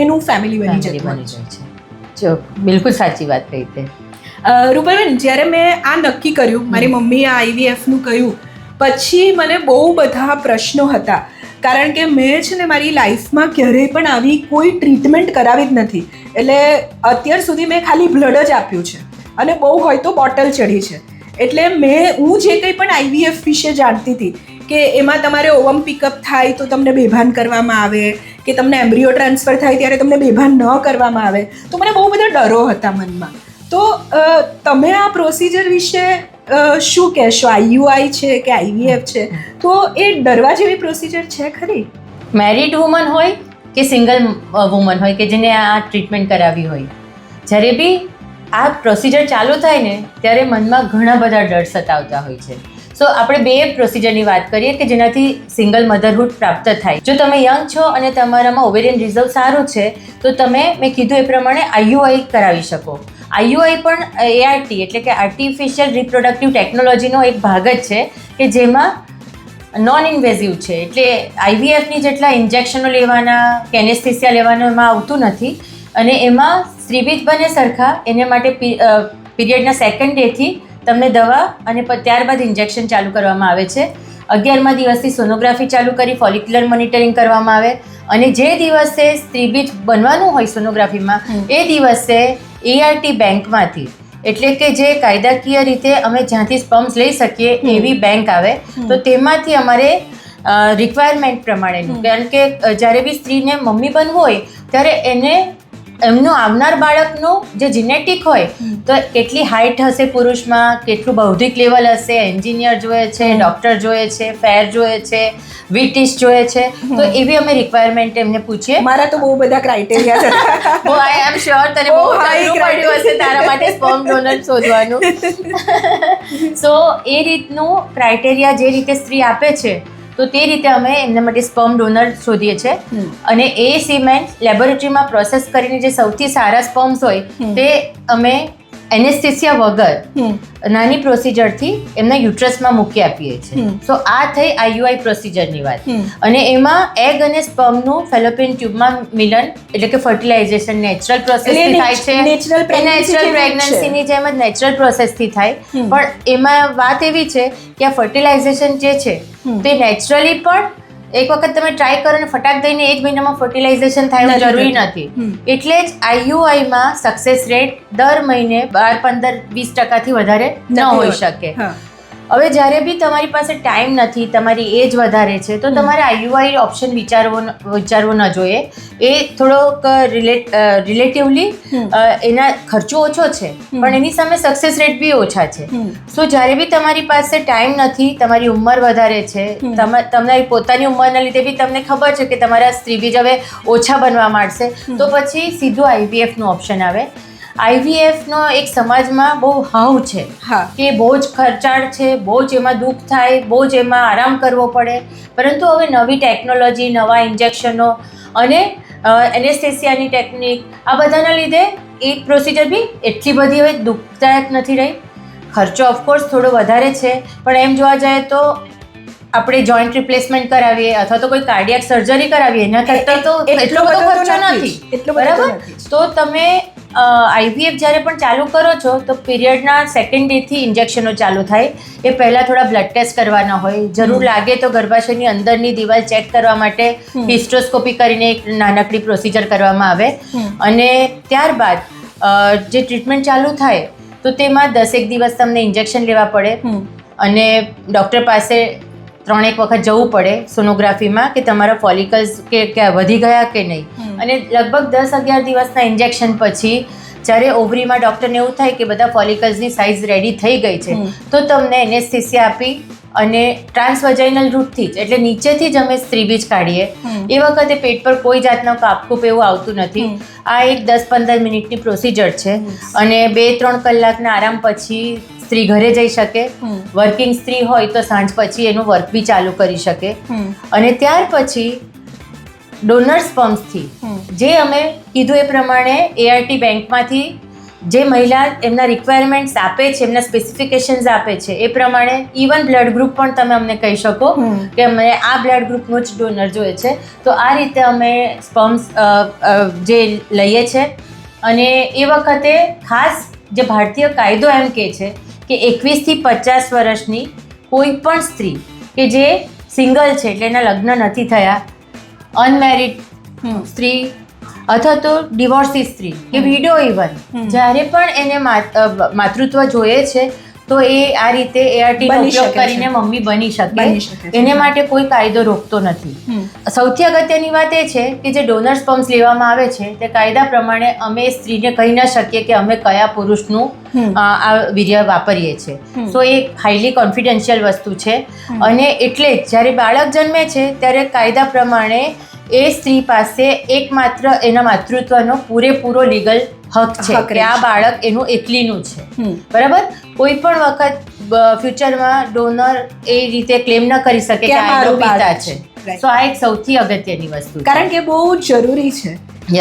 એનું ફેમિલી બની જતું હોય છે. બિલકુલ સાચી વાત કહી તે. રૂપાબેન, જ્યારે મેં આ નક્કી કર્યું, મારી મમ્મીએ આ IVFનું કહ્યું, પછી મને બહુ બધા પ્રશ્નો હતા, કારણ કે મેં છે ને મારી લાઈફમાં ક્યારેય પણ આવી કોઈ ટ્રીટમેન્ટ કરાવી જ નથી. એટલે અત્યાર સુધી મેં ખાલી બ્લડ જ આપ્યું છે અને બહુ હોય તો બોટલ ચડી છે. એટલે હું જે કંઈ પણ IVF વિશે જાણતી હતી કે એમાં તમારે ઓવમ પિકઅપ થાય તો તમને બેભાન કરવામાં આવે, કે તમને એમ્બ્રિયો ટ્રાન્સફર થાય ત્યારે તમને બેભાન ન કરવામાં આવે, તો મને બહુ બધા ડરો હતા મનમાં. તો તમે આ પ્રોસિજર વિશે શું કહેશો? IUI છે કે IVF છે, તો એ ડરવા જેવી પ્રોસિજર છે ખરી? મેરિડ વુમન હોય કે સિંગલ વુમન હોય કે જેને આ ટ્રીટમેન્ટ કરાવી હોય, જ્યારે બી આ પ્રોસિજર ચાલુ થાય ને ત્યારે મનમાં ઘણા બધા ડર સતાવતા હોય છે. સો આપણે બે પ્રોસિજરની વાત કરીએ કે જેનાથી સિંગલ મધરહુડ પ્રાપ્ત થાય. જો તમે યંગ છો અને તમારામાં ઓવેરિયન રિઝર્વ સારું છે તો તમે, મેં કીધું એ પ્રમાણે, IUI કરાવી શકો. IUI પણ ART એટલે કે આર્ટિફિશિયલ રિપ્રોડક્ટિવ ટેકનોલોજીનો એક ભાગ જ છે કે જેમાં નોન ઇન્વેઝિવ છે. એટલે IVFની જેટલા ઇન્જેક્શનો લેવાના કે એનેસ્થેસિયા લેવાનું એમાં આવતું નથી. અને એમાં સ્ત્રીબીજ બને સરખા, એને માટે પીરિયડના 2nd ડેથી તમને દવા અને ત્યારબાદ ઇન્જેક્શન ચાલુ કરવામાં આવે છે. 11મા દિવસથી સોનોગ્રાફી ચાલુ કરી ફોલિક્યુલર મોનિટરિંગ કરવામાં આવે. અને જે દિવસે સ્ત્રીબીજ બનવાનું હોય સોનોગ્રાફીમાં, એ દિવસે ART બેંકમાંથી, એટલે કે જે કાયદાકીય રીતે અમે જ્યાંથી સ્પમ્સ લઈ શકીએ એવી બેંક આવે, તો તેમાંથી અમારે રિક્વાયરમેન્ટ પ્રમાણેનું, કારણ કે જ્યારે બી સ્ત્રીને મમ્મી બનવું હોય ત્યારે એને એમનું આવનાર બાળકનું જે જીનેટિક હોય તો કેટલી હાઇટ હશે પુરુષમાં, કેટલું બૌદ્ધિક લેવલ હશે, એન્જિનિયર જોઈએ છે, ડૉક્ટર જોઈએ છે, ફેર જોઈએ છે, વિટિશ જોઈએ છે, તો એવી અમે રિક્વાયરમેન્ટ એમને પૂછીએ. મારા તો બહુ બધા ક્રાઇટેરિયા છે. બહુ આઈ એમ શ્યોર તને બહુ અઘરું પડ્યું હશે તારા માટે સ્પર્મ ડોનર શોધવાનું. સો એ રીતનું ક્રાઇટેરિયા જે રીતે સ્ત્રી આપે છે તો તે રીતે અમે એમના માટે સ્પર્મ ડોનર શોધીએ છીએ. અને એ સિમેન્ટ લેબોરેટરીમાં પ્રોસેસ કરીને જે સૌથી સારા સ્પર્મ્સ હોય તે અમે એનેસ્થેસિયા વગર નાની પ્રોસિજરથી એમના યુટ્રસમાં મૂકી આપીએ છીએ. સો આ થઈ આઈયુઆઈ પ્રોસિજરની વાત. અને એમાં એગ અને સ્પર્મનું ફેલોપિયન ટ્યુબમાં મિલન એટલે કે ફર્ટિલાઇઝેશન નેચરલ પ્રોસેસથી થાય છે. નેચરલ પ્રેગ્નન્સીની જેમ જ નેચરલ પ્રોસેસથી થાય. પણ એમાં વાત એવી છે કે આ ફર્ટિલાઇઝેશન જે છે તે નેચરલી પણ એક વખત તમે ટ્રાય કરો અને ફટાક દઈને એક મહિનામાં ફર્ટિલાઇઝેશન થાય એવું જરૂરી નથી. એટલે જ આઈયુઆઈમાં સક્સેસ રેટ દર મહિને 12-15-20% વધારે ન હોઈ શકે. હવે જ્યારે બી તમારી પાસે ટાઈમ નથી, તમારી એજ વધારે છે, તો તમારે આઈયુઆઈ ઓપ્શન વિચારવો ન જોઈએ. એ થોડોક રિલેટિવલી એના ખર્ચો ઓછો છે પણ એની સામે સક્સેસ રેટ બી ઓછા છે. સો જ્યારે બી તમારી પાસે ટાઈમ નથી, તમારી ઉંમર વધારે છે, તમારી પોતાની ઉંમરના લીધે બી તમને ખબર છે કે તમારા સ્ત્રીબીજ હવે ઓછા બનવા માંડશે, તો પછી સીધું આઈવીએફનું ઓપ્શન આવે. આઈવીએફનો એક સમાજમાં બહુ હાવ છે કે બહુ જ ખર્ચાળ છે, બહુ જ એમાં દુઃખ થાય, બહુ જ એમાં આરામ કરવો પડે. પરંતુ હવે નવી ટેકનોલોજી, નવા ઇન્જેક્શનો અને એનેસ્થેસિયાની ટેકનિક આ બધાના લીધે એ પ્રોસિજર બી એટલી બધી હવે દુઃખદાયક નથી રહી. ખર્ચો ઓફકોર્સ થોડો વધારે છે પણ એમ જોવા જાય તો આપણે જોઈન્ટ રિપ્લેસમેન્ટ કરાવીએ અથવા તો કોઈ કાર્ડિયાક સર્જરી કરાવીએ એના કરતાં તો એટલો બધો ખર્ચો નથી. બરાબર? તો તમે આઈવીએફ જ્યારે પણ ચાલુ કરો છો તો પીરિયડના સેકન્ડ ડેથી ઇન્જેક્શનો ચાલુ થાય. એ પહેલાં થોડા બ્લડ ટેસ્ટ કરવાના હોય, જરૂર લાગે તો ગર્ભાશયની અંદરની દિવાલ ચેક કરવા માટે હિસ્ટ્રોસ્કોપી કરીને એક નાનકડી પ્રોસિજર કરવામાં આવે. અને ત્યારબાદ જે ટ્રીટમેન્ટ ચાલુ થાય તો તેમાં 10 દિવસ તમને ઇન્જેક્શન લેવા પડે અને ડૉક્ટર પાસે 3 વખત જવું પડે સોનોગ્રાફીમાં કે તમારા ફોલિકલ્સ કે વધી ગયા કે નહીં. અને લગભગ 10-11 દિવસના ઇન્જેક્શન પછી જ્યારે ઓવરીમાં ડૉક્ટરને એવું થાય કે બધા ફોલિકલ્સની સાઇઝ રેડી થઈ ગઈ છે તો તમને એનેસ્થેસિયા આપી અને ટ્રાન્સવજાઇનલ રૂટથી જ એટલે નીચેથી જ અમે સ્ત્રીબીજ કાઢીએ. એ વખતે પેટ પર કોઈ જાતનો કાપકૂપ એવું આવતું નથી. આ એક 10-15 મિનિટની પ્રોસિજર છે અને 2-3 કલાકના આરામ પછી સ્ત્રી ઘરે જઈ શકે. વર્કિંગ સ્ત્રી હોય તો સાંજ પછી એનું વર્ક બી ચાલુ કરી શકે. અને ત્યાર પછી ડોનર સ્પર્મ્સથી જે અમે કીધું એ પ્રમાણે એઆરટી બેંકમાંથી જે મહિલા એમના રિક્વાયરમેન્ટ્સ આપે છે, એમના સ્પેસિફિકેશન્સ આપે છે એ પ્રમાણે ઇવન બ્લડ ગ્રુપ પણ તમે અમને કહી શકો કે અમને આ બ્લડ ગ્રુપનો જ ડોનર જોઈએ છે. તો આ રીતે અમે સ્પર્મ્સ જે લઈએ છીએ. અને એ વખતે ખાસ જે ભારતીય કાયદો એમ કહે છે કે 21 થી 50 વર્ષની કોઈ પણ સ્ત્રી કે જે સિંગલ છે એટલે એના લગ્ન નથી થયા, અનમેરિડ સ્ત્રી અથવા તો ડિવોર્સી સ્ત્રી કે વિડો ઇવન જ્યારે પણ એને માતૃત્વ જોઈએ છે તો એ આ રીતે એઆરટીનો ઉપયોગ કરીને મમ્મી બની શકે. એને માટે કોઈ કાયદો રોકતો નથી. સૌથી અગત્યની વાત એ છે કે જે ડોનર સ્પર્મ્સ લેવામાં આવે છે તે કાયદા પ્રમાણે અમે સ્ત્રીને કહી ન શકીએ કે અમે કયા પુરુષનું આ વીર્ય વાપરીએ છીએ. સો એ હાઈલી કોન્ફિડેન્શિયલ વસ્તુ છે. અને એટલે જ જ્યારે બાળક જન્મે છે ત્યારે કાયદા પ્રમાણે એ સ્ત્રી પાસે એકમાત્ર એના માતૃત્વનો પૂરેપૂરો લીગલ હક છે કે આ બાળક એનું એકલીનું છે. બરાબર? કોઈ પણ વખત ફ્યુચરમાં ડોનર એ રીતે ક્લેમ ન કરી શકે કે આ એનો પિતા છે. સો આ એક સૌથી અગત્યની વસ્તુ છે. કારણ કે બહુ જરૂરી છે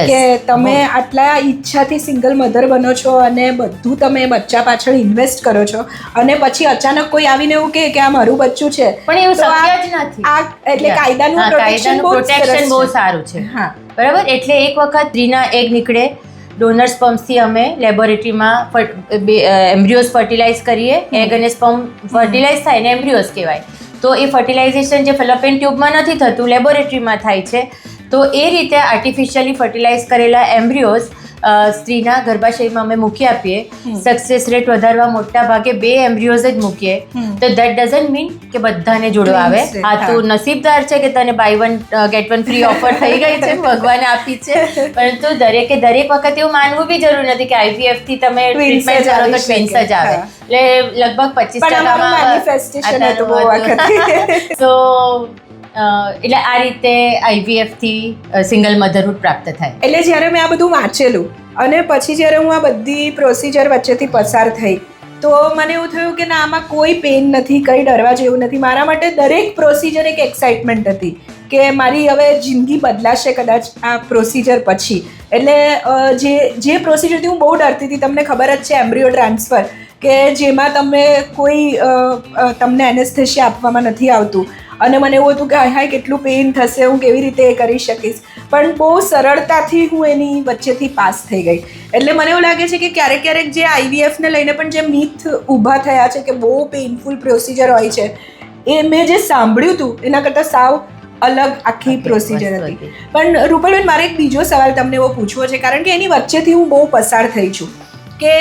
કે તમે આટલા ઈચ્છાથી સિંગલ મધર બનો છો અને બધું તમે બચ્ચા પાછળ ઇન્વેસ્ટ કરો છો અને પછી અચાનક કોઈ આવીને એવું કહે કે આ મારું બચ્ચું છે પણ એવું શક્ય જ નથી. આ એટલે કાયદાનું પ્રોટેક્શન બહુ સારું છે. બરાબર? એટલે એક વખત સ્ત્રીના એગ નીકળે, ડોનર સ્પર્મ્સથી અમે લેબોરેટરીમાં એમ્બ્રિયોઝ ફર્ટિલાઇઝ કરીએ. એગ અને સ્પર્મ ફર્ટિલાઇઝ થાય ને એમ્બ્રિયોઝ કહેવાય. તો એ ફર્ટિલાઇઝેશન જે ફેલોપિયન ટ્યુબમાં નથી થતું, લેબોરેટરીમાં થાય છે. તો એ રીતે આર્ટિફિશિયલી ફર્ટિલાઇઝ કરેલા એમ્બ્રિયોઝ સ્ત્રીના ગર્ભાશયમાં અમે મૂકી આપીએ. સક્સેસ રેટ વધારવા મોટા ભાગે 2 એમ્બ્રિયોઝ જ મૂકીએ. તો દેટ ડઝન્ટ મીન કે બધાને જોડવા આવે. હા, તું નસીબદાર છે કે તને બાય 1 ગેટ 1 ફ્રી ઓફર થઈ ગઈ છે, ભગવાને આપી છે. પરંતુ દરેક વખત એવું માનવું બી જરૂર નથી કે IVF થી તમે ટ્રીટમેન્ટ કરો તો ટ્વિન્સ જ આવે. એટલે લગભગ 25% સો એટલે આ રીતે IVF થી સિંગલ મધરહુડ પ્રાપ્ત થાય. એટલે જ્યારે મેં આ બધું વાંચેલું અને પછી જ્યારે હું આ બધી પ્રોસિજર વચ્ચેથી પસાર થઈ તો મને એવું થયું કે ના, આમાં કોઈ પેન નથી, કંઈ ડરવા જેવું નથી. મારા માટે દરેક પ્રોસિજર એક એક્સાઇટમેન્ટ હતી કે મારી હવે જિંદગી બદલાશે કદાચ આ પ્રોસિજર પછી. એટલે જે પ્રોસિજરથી હું બહુ ડરતી હતી, તમને ખબર જ છે, એમ્બ્રિયો ટ્રાન્સફર, કે જેમાં તમને એનેસ્થેશિયા આપવામાં નથી આવતું. અને મને એવું હતું કે હાય કેટલું પેઇન થશે, હું કેવી રીતે એ કરી શકીશ. પણ બહુ સરળતાથી હું એની વચ્ચેથી પાસ થઈ ગઈ. એટલે મને એવું લાગે છે કે ક્યારેક જે IVFને લઈને પણ જે મિથ ઊભા થયા છે કે બહુ પેઇનફુલ પ્રોસિજર હોય છે, એ મેં જે સાંભળ્યું હતું એના કરતાં સાવ અલગ આખી પ્રોસિજર હતી. પણ રૂપલબેન, મારે એક બીજો સવાલ તમને એવો પૂછવો છે, કારણ કે એની વચ્ચેથી હું બહુ પસાર થઈ છું કે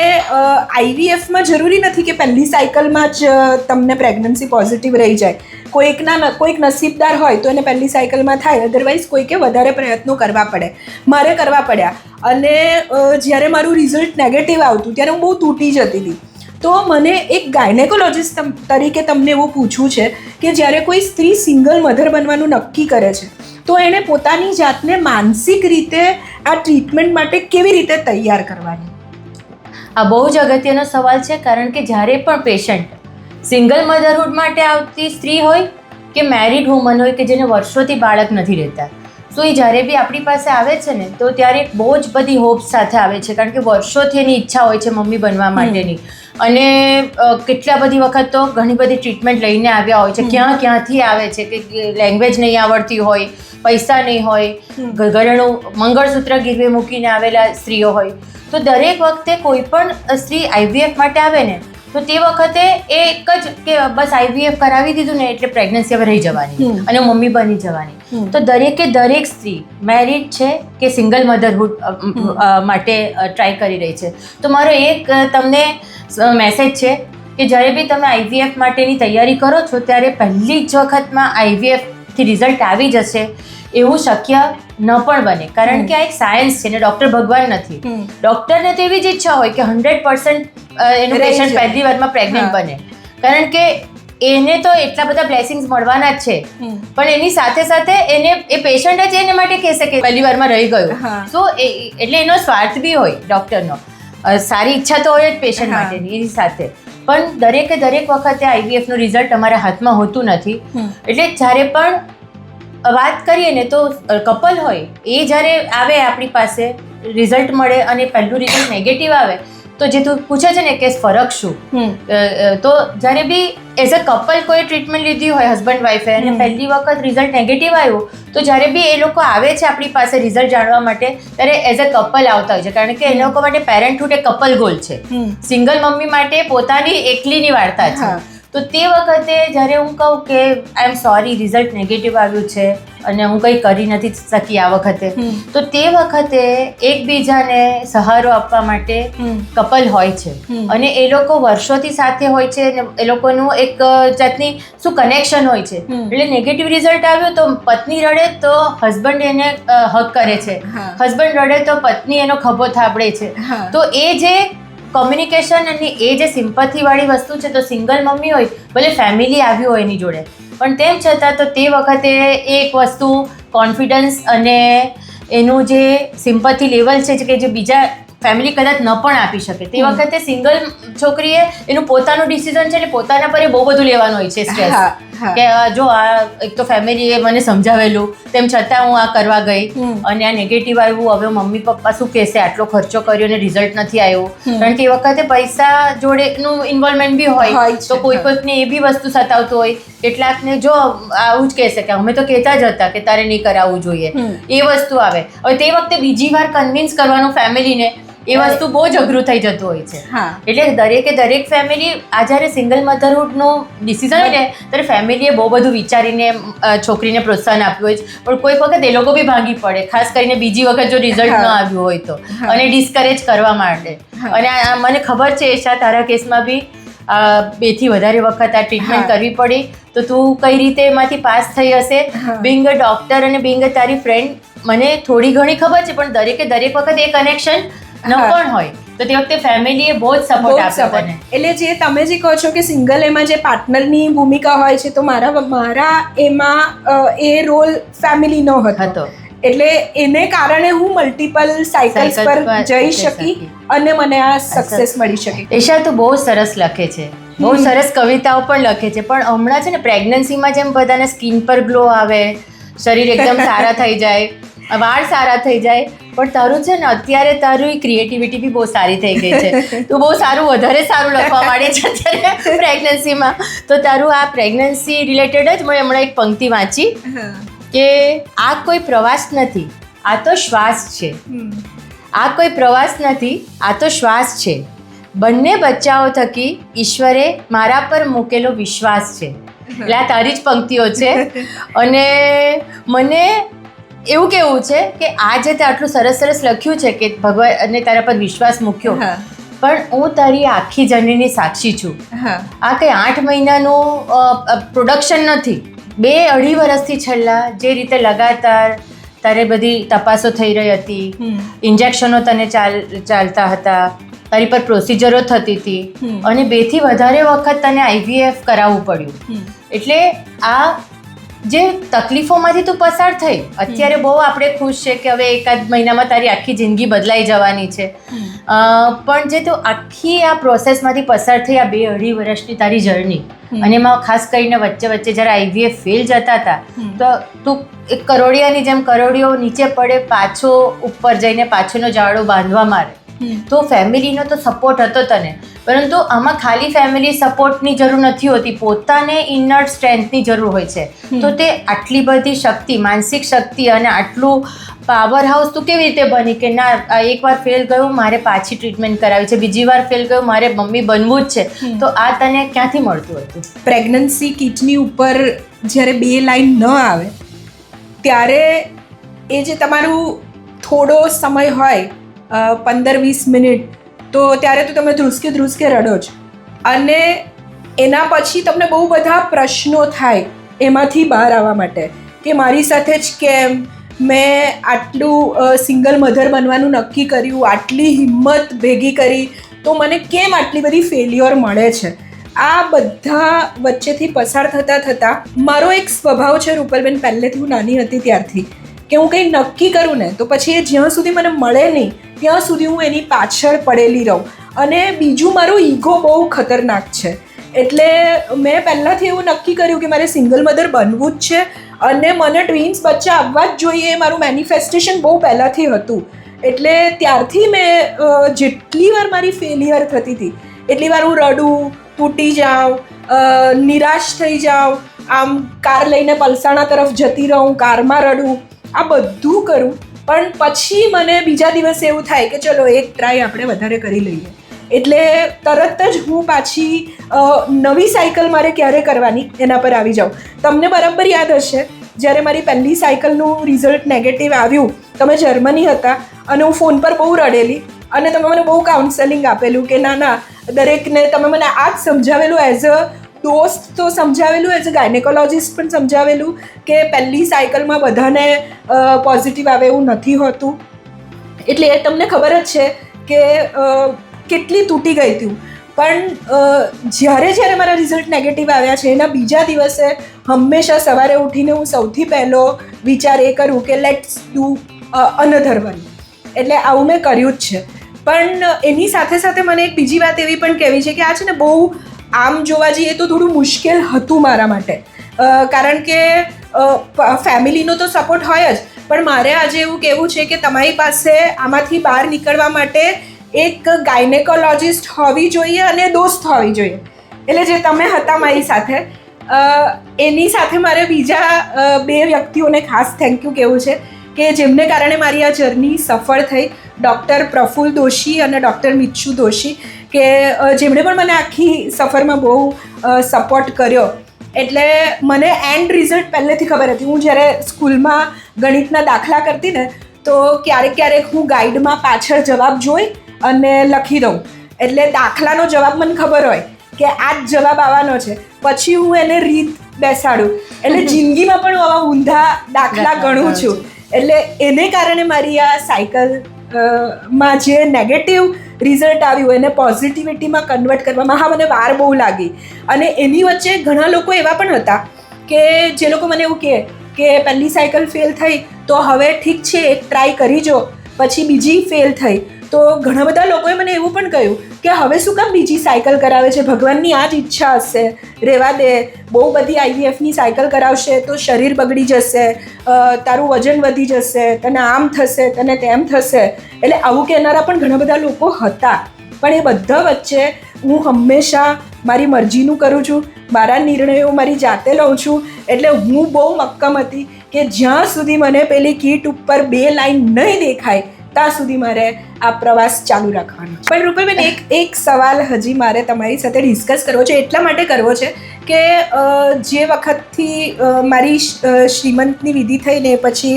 IVFમાં જરૂરી નથી કે પહેલી સાયકલમાં જ તમને પ્રેગ્નન્સી પોઝિટિવ રહી જાય. કોઈક નસીબદાર હોય તો એને પહેલી સાયકલમાં થાય, અધરવાઇઝ કોઈકે વધારે પ્રયત્નો કરવા પડે. મારે કરવા પડ્યા. અને જ્યારે મારું રિઝલ્ટ નેગેટિવ આવતું ત્યારે હું બહુ તૂટી જતી હતી. તો મને એક ગાયનેકોલોજિસ્ટ તરીકે તમને એવું પૂછવું છે કે જ્યારે કોઈ સ્ત્રી સિંગલ મધર બનવાનું નક્કી કરે છે તો એણે પોતાની જાતને માનસિક રીતે આ ટ્રીટમેન્ટ માટે કેવી રીતે તૈયાર કરવાની? આ બહુ જ અગત્યનો સવાલ છે, કારણ કે જ્યારે પણ પેશન્ટ સિંગલ મધરહુડ માટે આવતી સ્ત્રી હોય કે મેરિડ વુમન હોય કે જેને વર્ષોથી બાળક નથી રહેતા, તો એ જ્યારે બી આપણી પાસે આવે છે ને તો ત્યારે બહુ જ બધી હોપ્સ સાથે આવે છે, કારણ કે વર્ષોથી એની ઈચ્છા હોય છે મમ્મી બનવા માટેની. અને કેટલા બધી વખત તો ઘણી બધી ટ્રીટમેન્ટ લઈને આવ્યા હોય છે. ક્યાંથી આવે છે કે લેંગ્વેજ નહીં આવડતી હોય, પૈસા નહીં હોય, ઘરેણું મંગળસૂત્ર ગીરવે મૂકીને આવેલા સ્ત્રીઓ હોય. તો દરેક વખતે કોઈ પણ સ્ત્રી IVF માટે આવે ને તો તે વખતે એ એક જ કે બસ IVF કરાવી દીધું ને એટલે પ્રેગ્નન્સી હવે રહી જવાની અને મમ્મી બની જવાની. તો દરેક સ્ત્રી મેરિડ છે કે સિંગલ મધરહુડ માટે ટ્રાય કરી રહી છે. તો મારો એક તમને મેસેજ છે કે જ્યારે બી તમે IVF માટેની તૈયારી કરો છો ત્યારે પહેલી જ વખતમાં IVF થી રિઝલ્ટ આવી જશે એવું શક્ય ન પણ બને, કારણ કે આ એક સાયન્સ છે ને ડૉક્ટર ભગવાન નથી. ડૉક્ટરને તો એવી જ ઈચ્છા હોય કે 100% એનું પેશન્ટ પહેલી વારમાં પ્રેગ્નન્ટ બને, કારણ કે એને તો એટલા બધા બ્લેસિંગ્સ મળવાના જ છે. પણ એની સાથે સાથે એ પેશન્ટ જ એને માટે કહેશે કે પહેલી વારમાં રહી ગયું. સો એટલે એનો સ્વાર્થ બી હોય ડૉક્ટરનો, સારી ઈચ્છા તો હોય જ પેશન્ટ માટેની. એની સાથે પણ દરેક વખતે IVFનું રિઝલ્ટ અમારા હાથમાં હોતું નથી. એટલે જ્યારે પણ વાત કરીએ ને તો કપલ હોય એ જ્યારે આવે આપણી પાસે, રિઝલ્ટ મળે અને પહેલું રિઝલ્ટ નેગેટિવ આવે તો જે તું પૂછે છે ને કે ફરક શું, તો જ્યારે બી એઝ અ કપલ કોઈ ટ્રીટમેન્ટ લીધી હોય હસબન્ડ વાઈફે અને પહેલી વખત રિઝલ્ટ નેગેટિવ આવ્યું તો જ્યારે બી એ લોકો આવે છે આપણી પાસે રિઝલ્ટ જાણવા માટે ત્યારે એઝ અ કપલ આવતા હોય છે, કારણ કે એ લોકો માટે પેરેન્ટહુડ એ કપલ ગોલ છે. સિંગલ મમ્મી માટે પોતાની એકલીની વાર્તા છે. તો તે વખતે જ્યારે હું કહું કે આઈ એમ સોરી રિઝલ્ટ નેગેટિવ આવ્યું છે અને હું કંઈ કરી નથી શકી આ વખતે, તો તે વખતે એકબીજાને સહારો આપવા માટે કપલ હોય છે અને એ લોકો વર્ષોથી સાથે હોય છે અને એ લોકોનું એક જાતની શું કનેક્શન હોય છે. એટલે નેગેટિવ રિઝલ્ટ આવ્યું તો પત્ની રડે તો હસબન્ડ એને હક કરે છે, હસબન્ડ રડે તો પત્ની એનો ખભો થાબડે છે. તો એ જે કોમ્યુનિકેશન અને એ જે સિમ્પથીવાળી વસ્તુ છે, તો સિંગલ મમ્મી હોય ભલે ફેમિલી આવ્યું હોય એની જોડે પણ તેમ છતાં તો તે વખતે એક વસ્તુ કોન્ફિડન્સ અને એનું જે સિમ્પથી લેવલ છે કે જે બીજા ફેમિલી કદાચ ન પણ આપી શકે, તે વખતે સિંગલ છોકરીએ એનું પોતાનું ડિસિઝન છે એટલે પોતાના પર બહુ બધું લેવાનું હોય છે સ્ટ્રેસ કે જો આ એક તો ફેમિલીએ મને સમજાવેલું તેમ છતાં હું આ કરવા ગઈ અને આ નેગેટિવ આવ્યું, હવે મમ્મી પપ્પા શું કહેશે, આટલો ખર્ચો કર્યો અને રિઝલ્ટ નથી આવ્યું. કારણ કે એ વખતે પૈસા જોડેનું ઇન્વોલ્વમેન્ટ બી હોય તો કોઈકને એ બી વસ્તુ સતાવતું હોય. કેટલાકને જો આવું જ કહેશે કે અમે તો કહેતા જ હતા કે તારે નહીં કરાવવું જોઈએ, એ વસ્તુ આવે. હવે તે વખતે બીજી વાર કન્વિન્સ કરવાનું ફેમિલીને એ વસ્તુ બહુ જ અઘરું થઈ જતું હોય છે. હા. એટલે દરેક ફેમિલી આ જ્યારે સિંગલ મધરહુડનું ડિસિઝન હોય ને ત્યારે ફેમિલીએ બહુ બધું વિચારીને છોકરીને પ્રોત્સાહન આપ્યું હોય છે, પણ કોઈક વખત એ લોકો બી ભાંગી પડે, ખાસ કરીને બીજી વખત જો રિઝલ્ટ ન આવ્યું હોય તો, અને ડિસ્કરેજ કરવા માટે. અને મને ખબર છે ઈશા, તારા કેસમાં બી 2 થી વધારે વખત આ ટ્રીટમેન્ટ કરવી પડી, તો તું કઈ રીતે એમાંથી પાસ થઈ હશે. બિંગ અ ડોક્ટર અને બિંગ અ તારી ફ્રેન્ડ, મને થોડી ઘણી ખબર છે, પણ દરેક વખત એ કનેક્શન ન પણ હોય, તો તે વખતે ફેમિલીએ બહુ જ સપોર્ટ આપ્યો તને. એટલે જે તમે જે કહો છો કે સિંગલ એમાં જે પાર્ટનરની ભૂમિકા હોય છે, તો મારા એમાં એ રોલ ફેમિલીનો હતો. એટલે એને કારણે હું મલ્ટિપલ સાયકલ્સ પર જઈ શકી અને મને આ સક્સેસ મળી શકી. ઈશા, તું બહુ સરસ લખે છે, બહુ સરસ કવિતાઓ પણ લખે છે, પણ હમણાં છે ને પ્રેગ્નન્સીમાં જેમ બધાને સ્કિન પર ગ્લો આવે, શરીર એકદમ સારા થઈ જાય, વાળ સારા થઈ જાય, પણ તારું છે ને અત્યારે તારું ક્રિએટિવિટી બી બહુ સારી થઈ ગઈ છે. તું બહુ વધારે સારું લખવા માંડી છે અત્યારે પ્રેગ્નન્સીમાં. તો તારું આ પ્રેગ્નન્સી રિલેટેડ જ મેં હમણાં એક પંક્તિ વાંચી કે આ કોઈ પ્રવાસ નથી, આ તો શ્વાસ છે. આ કોઈ પ્રવાસ નથી, આ તો શ્વાસ છે. બંને બચ્ચાઓ થકી ઈશ્વરે મારા પર મૂકેલો વિશ્વાસ છે. એટલે આ તારી જ પંક્તિઓ છે. અને મને એવું કેવું છે કે આ જે તે આટલું સરસ લખ્યું છે કે ભગવાન અને તારા પર વિશ્વાસ મૂક્યો, પણ હું તારી આખી જર્નીની સાક્ષી છું. આ કંઈ 8 મહિનાનું પ્રોડક્શન નથી. 2-2.5 વર્ષથી છેલ્લા જે રીતે લગાતાર તારે બધી તપાસો થઈ રહી હતી, ઇન્જેક્શનો તને ચાલતા હતા, તારી પર પ્રોસિજરો થતી હતી, અને 2 થી વધારે વખત તને IVF કરાવવું પડ્યું. એટલે આ જે તકલીફોમાંથી તું પસાર થઈ, અત્યારે બહુ આપણે ખુશ છે કે હવે 1-8 મહિનામાં તારી આખી જિંદગી બદલાઈ જવાની છે, પણ જે તું આખી આ પ્રોસેસમાંથી પસાર થઈ, આ 2-2.5 વર્ષની તારી જર્ની, અને એમાં ખાસ કરીને વચ્ચે જ્યારે IVF ફેલ જતા હતા, તો તું એક કરોડિયાની જેમ કરોડિયો નીચે પડે, પાછો ઉપર જઈને પાછોનો જાળો બાંધવા માંડે. તો ફેમિલીનો તો સપોર્ટ હતો તને, પરંતુ આમાં ખાલી ફેમિલી સપોર્ટની જરૂર નથી હોતી, પોતાને ઇનર સ્ટ્રેન્થની જરૂર હોય છે. તો તે આટલી બધી શક્તિ, માનસિક શક્તિ અને આટલું પાવર હાઉસ તું કેવી રીતે બની કે ના, એકવાર ફેલ ગયું, મારે પાછી ટ્રીટમેન્ટ કરાવી છે, બીજી વાર ફેલ ગયું, મારે મમ્મી બનવું જ છે. તો આ તને ક્યાંથી મળતું હતું? પ્રેગ્નન્સી કિટની ઉપર જ્યારે 2 લાઈન ન આવે ત્યારે એ જે તમારું થોડો સમય હોય, 15-20 મિનિટ, તો ત્યારે તો તમે ધ્રુસકે રડો જ, અને એના પછી તમને બહુ બધા પ્રશ્નો થાય એમાંથી બહાર આવવા માટે કે મારી સાથે જ કેમ, મેં આટલું સિંગલ મધર બનવાનું નક્કી કર્યું, આટલી હિંમત ભેગી કરી, તો મને કેમ આટલી બધી ફેલ્યોર મળે છે. આ બધા વચ્ચેથી પસાર થતાં મારો એક સ્વભાવ છે રૂપલબેન, પહેલેથી હું નાની હતી ત્યારથી, કે હું કંઈ નક્કી કરું ને તો પછી એ જ્યાં સુધી મને મળે નહીં ત્યાં સુધી હું એની પાછળ પડેલી રહું. અને બીજું, મારું ઈગો બહુ ખતરનાક છે. એટલે મેં પહેલાંથી એવું નક્કી કર્યું કે મારે સિંગલ મધર બનવું જ છે, અને મને ટ્વિન્સ બચ્ચા આવવા જ જોઈએ, મારું મેનિફેસ્ટેશન બહુ પહેલાંથી હતું. એટલે ત્યારથી મેં જેટલી વાર મારી ફેલિયર થતી હતી એટલી વાર હું રડું, તૂટી જાઉં, નિરાશ થઈ જાઉં, આમ કાર લઈને પલસાણા તરફ જતી રહું, કારમાં રડું, આ બધું કરું. પણ પછી મને બીજા દિવસે એવું થાય કે ચલો એક ટ્રાય આપણે વધારે કરી લઈએ. એટલે તરત જ હું પાછી નવી સાયકલ મારે ક્યારે કરવાની એના પર આવી જાઉં. તમને બરાબર યાદ હશે, જ્યારે મારી પહેલી સાયકલનું રિઝલ્ટ નેગેટિવ આવ્યું, તમે જર્મની હતા અને હું ફોન પર બહુ રડેલી, અને તમે મને બહુ કાઉન્સેલિંગ આપેલું કે ના, દરેકને તમે મને આ જ સમજાવેલું, એઝ અ દોસ્ત તો સમજાવેલું, એઝ અ ગાયનેકોલોજિસ્ટ પણ સમજાવેલું કે પહેલી સાયકલમાં બધાને પોઝિટિવ આવે એવું નથી હોતું. એટલે એ તમને ખબર જ છે કે કેટલી તૂટી ગઈ હતી. પણ જ્યારે મારા રિઝલ્ટ નેગેટિવ આવ્યા છે એના બીજા દિવસે હંમેશા સવારે ઉઠીને હું સૌથી પહેલો વિચાર એ કરું કે લેટ્સ ડુ અનધર વન. એટલે આવું મેં કર્યું જ છે. પણ એની સાથે સાથે મને એક બીજી વાત એવી પણ કહેવી છે કે આ છે ને, બહુ આમ જોવા જઈએ તો થોડું મુશ્કેલ હતું મારા માટે, કારણ કે ફેમિલીનો તો સપોર્ટ હોય જ, પણ મારે આજે એવું કહેવું છે કે તમારી પાસે આમાંથી બહાર નીકળવા માટે એક ગાયનેકોલોજિસ્ટ હોવી જોઈએ અને દોસ્ત હોવી જોઈએ. એટલે જે તમે હતા મારી સાથે, એની સાથે મારે બીજા 2 વ્યક્તિઓને ખાસ થેન્ક યુ કહેવું છે કે જેમને કારણે મારી આ જર્ની સફળ થઈ. ડૉક્ટર પ્રફુલ્લ દોશી અને ડૉક્ટર મિચ્છુ દોશી કે જેમણે પણ મને આખી સફરમાં બહુ સપોર્ટ કર્યો. એટલે મને એન્ડ રિઝલ્ટ પહેલેથી ખબર હતી. હું જ્યારે સ્કૂલમાં ગણિતના દાખલા કરતી ને તો ક્યારેક હું ગાઈડમાં પાછળ જવાબ જોઈ અને લખી દઉં. એટલે દાખલાનો જવાબ મને ખબર હોય કે આ જ જવાબ આવવાનો છે, પછી હું એને રીત બેસાડું. એટલે જિંદગીમાં પણ હું આવા ઊંધા દાખલા ગણું છું. એટલે એને કારણે મારી આ સાયકલ માં જે નેગેટિવ રિઝલ્ટ આવ્યું એને પોઝિટિવિટીમાં કન્વર્ટ કરવામાં મને વાર બહુ લાગી. અને એની વચ્ચે ઘણા લોકો એવા પણ હતા કે જે લોકો મને એવું કહે કે પહેલી સાયકલ ફેલ થઈ તો હવે ઠીક છે એક ટ્રાય કરી જો, પછી બીજી ફેલ થઈ તો ઘણા બધા લોકોએ મને એવું પણ કહ્યું કે હવે શું કામ બીજી સાયકલ કરાવે છે, ભગવાનની આ જ ઈચ્છા હશે, રહેવા દે, બહુ બધી IVFની સાયકલ કરાવશે તો શરીર બગડી જશે, તારું વજન વધી જશે, તને આમ થશે, તને તેમ થશે. એટલે આવું કહેનારા પણ ઘણા બધા લોકો હતા. પણ એ બધા વચ્ચે હું હંમેશા મારી મરજીનું કરું છું, મારા નિર્ણયો મારી જાતે લઉં છું. એટલે હું બહુ મક્કમ હતી કે જ્યાં સુધી મને પેલી કીટ ઉપર 2 લાઈન નહીં દેખાય ત્યાં સુધી મારે આ પ્રવાસ ચાલુ રાખવાનો. પણ રૂપાબેન એક સવાલ હજી મારે તમારી સાથે ડિસ્કસ કરવો છે. એટલા માટે કરવો છે કે જે વખતથી મારી શ્રીમંતની વિધિ થઈને પછી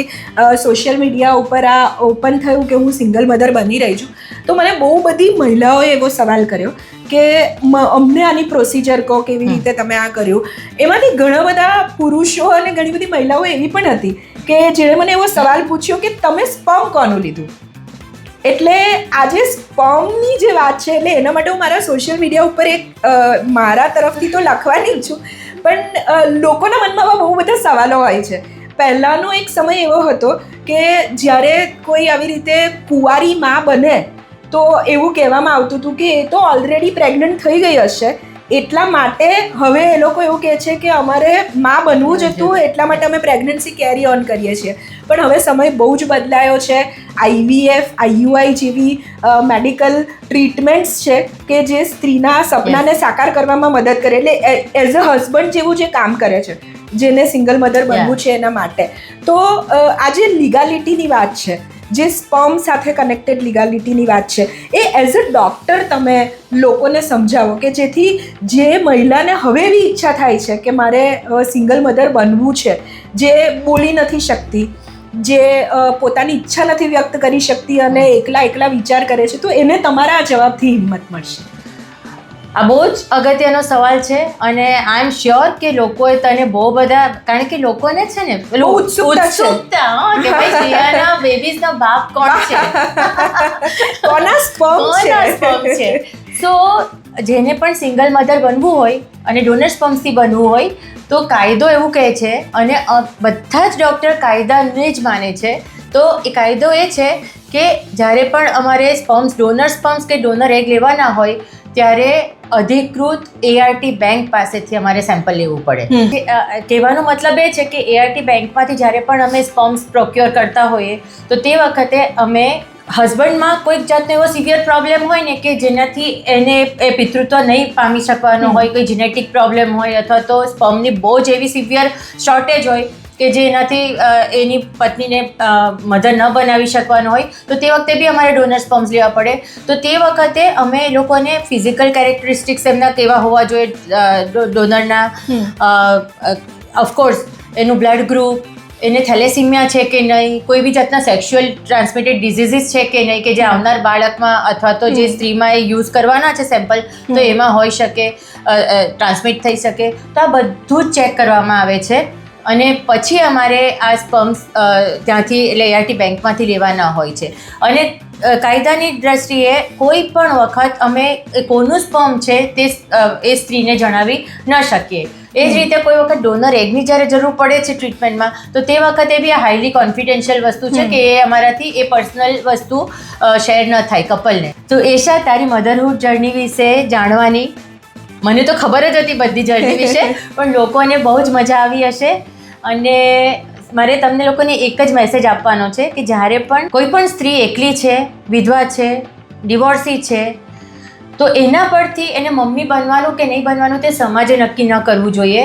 સોશિયલ મીડિયા ઉપર આ ઓપન થયું કે હું સિંગલ મધર બની રહી છું, તો મને બહુ બધી મહિલાઓએ એવો સવાલ કર્યો કે અમને આની પ્રોસિજર કહો, કેવી રીતે તમે આ કર્યું. એમાંથી ઘણા બધા પુરુષો અને ઘણી બધી મહિલાઓ એવી પણ હતી કે જેણે મને એવો સવાલ પૂછ્યો કે તમે સ્પર્મ કોનું લીધું. એટલે આજે સ્પર્મની જે વાત છે એટલે એના માટે હું મારા સોશિયલ મીડિયા ઉપર એક મારા તરફથી તો લખવાની જ છું, પણ લોકોના મનમાં બહુ બધા સવાલો હોય છે. પહેલાંનો એક સમય એવો હતો કે જ્યારે કોઈ આવી રીતે કુંવારી માં બને તો એવું કહેવામાં આવતું હતું કે એ તો ઓલરેડી પ્રેગ્નન્ટ થઈ ગઈ હશે, એટલા માટે હવે એ લોકો એવું કહે છે કે અમારે માં બનવું જ હતું એટલા માટે અમે પ્રેગ્નન્સી કેરી ઓન કરીએ છીએ. પણ હવે સમય બહુ જ બદલાયો છે. IVF, IUI જેવી મેડિકલ ટ્રીટમેન્ટ્સ છે કે જે સ્ત્રીના સપનાને સાકાર કરવામાં મદદ કરે. એટલે એઝ અ હસબન્ડ જેવું જે કામ કરે છે જેને સિંગલ મધર બનવું છે એના માટે. તો આ જે લીગાલિટીની વાત છે, જે સ્પર્મ સાથે કનેક્ટેડ લીગાલિટીની વાત છે, એ એઝ અ ડૉક્ટર તમે લોકોને સમજાવો કે જેથી જે મહિલાને હવે એવી ઈચ્છા થાય છે કે મારે સિંગલ મધર બનવું છે, જે બોલી નથી શકતી, જે પોતાની ઈચ્છા નથી વ્યક્ત કરી શકતી અને એકલા વિચાર કરે છે, તો એને તમારા આ જવાબથી હિંમત મળશે. આ બહુ જ અગત્યનો સવાલ છે અને આઈ એમ શ્યોર કે લોકોએ તને બહુ બધા, કારણ કે લોકોને છે ને પેલું ઉત્સુકતા કે ભાઈ સિયાના બેબીઝનો બાપ કોણ છે, કોના સ્પર્મ છે. સો જેને પણ સિંગલ મધર બનવું હોય અને ડોનર સ્પર્મ્સથી બનવું હોય તો કાયદો એવું કહે છે અને બધા જ ડૉક્ટર કાયદાને જ માને છે. તો એ કાયદો એ છે કે જ્યારે પણ અમારે સ્પર્મ્સ, ડોનર સ્પર્મ્સ કે ડોનર એગ લેવાના હોય ત્યારે અધિકૃત ART બેંક પાસેથી અમારે સેમ્પલ લેવું પડે. કહેવાનો મતલબ એ છે કે ART બેંકમાંથી જ્યારે પણ અમે સ્પર્મ્સ પ્રોક્યોર કરતા હોઈએ તો તે વખતે અમે હસબન્ડમાં કોઈક જાતનો એવો સિવિયર પ્રોબ્લેમ હોય ને કે જેનાથી એને એ પિતૃત્વ નહીં પામી શકવાનો હોય, કોઈ જેનેટિક પ્રોબ્લેમ હોય અથવા તો સ્પર્મની બહુ જ એવી સિવિયર શોર્ટેજ હોય કે જેનાથી એની પત્નીને મધર ન બનાવી શકવાનો હોય તો તે વખતે બી અમારે ડોનર સ્પર્મ્સ લેવા પડે. તો તે વખતે અમે એ લોકોને ફિઝિકલ કેરેક્ટરિસ્ટિક્સ એમના કેવા હોવા જોઈએ ડોનરના, ઓફકોર્સ એનું બ્લડ ગ્રુપ, એને થેલેસીમિયા છે કે નહીં, કોઈ બી જાતના સેક્સ્યુઅલ ટ્રાન્સમિટેડ ડિઝીઝીસ છે કે નહીં કે જે આવનાર બાળકમાં અથવા તો જે સ્ત્રીમાં એ યુઝ કરવાના છે સેમ્પલ તો એમાં હોઈ શકે, ટ્રાન્સમિટ થઈ શકે. તો આ બધું જ ચેક કરવામાં આવે છે અને પછી અમારે આ સ્પર્મ્સ ત્યાંથી એટલે ART બેંકમાંથી લેવાના હોય છે. અને કાયદાની દ્રષ્ટિએ કોઈ પણ વખત અમે કોનું સ્પર્મ છે તે એ સ્ત્રીને જણાવી ન શકીએ. એ જ રીતે કોઈ વખત ડોનર એગની જ્યારે જરૂર પડે છે ટ્રીટમેન્ટમાં તો તે વખતે બી આ હાઈલી કોન્ફિડેન્શિયલ વસ્તુ છે કે એ અમારાથી એ પર્સનલ વસ્તુ શેર ન થાય કપલને. તો એશા, તારી મધરહુડ જર્ની વિશે જાણવાની મને તો ખબર જ હતી બધી જર્ની વિશે, પણ લોકોને બહુ જ મજા આવી હશે. અને મારે તમને લોકોને એક જ મેસેજ આપવાનો છે કે જ્યારે પણ કોઈ પણ સ્ત્રી એકલી છે, વિધવા છે, ડિવોર્સી છે, તો એના પરથી એને મમ્મી બનવાનું કે નહીં બનવાનું તે સમાજે નક્કી ન કરવું જોઈએ.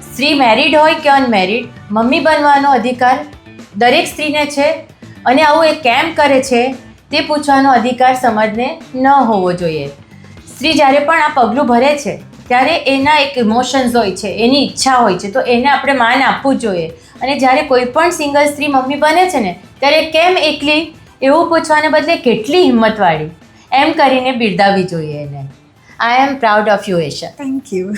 સ્ત્રી મેરિડ હોય કે અનમેરિડ, મમ્મી બનવાનો અધિકાર દરેક સ્ત્રીને છે. અને આવું એ કેમ્પ કરે છે તે પૂછવાનો અધિકાર સમાજને ન હોવો જોઈએ. સ્ત્રી જ્યારે પણ આ પગલું ભરે છે ત્યારે એના એક ઇમોશન્સ હોય છે, એની ઈચ્છા હોય છે, તો એને આપણે માન આપવું જોઈએ. અને જ્યારે કોઈ પણ સિંગલ સ્ત્રી મમ્મી બને છે ને ત્યારે કેમ એકલી એવું પૂછવાને બદલે કેટલી હિંમતવાળી એમ કરીને બિરદાવવી જોઈએ એને. I am proud of you Esha. Thank you.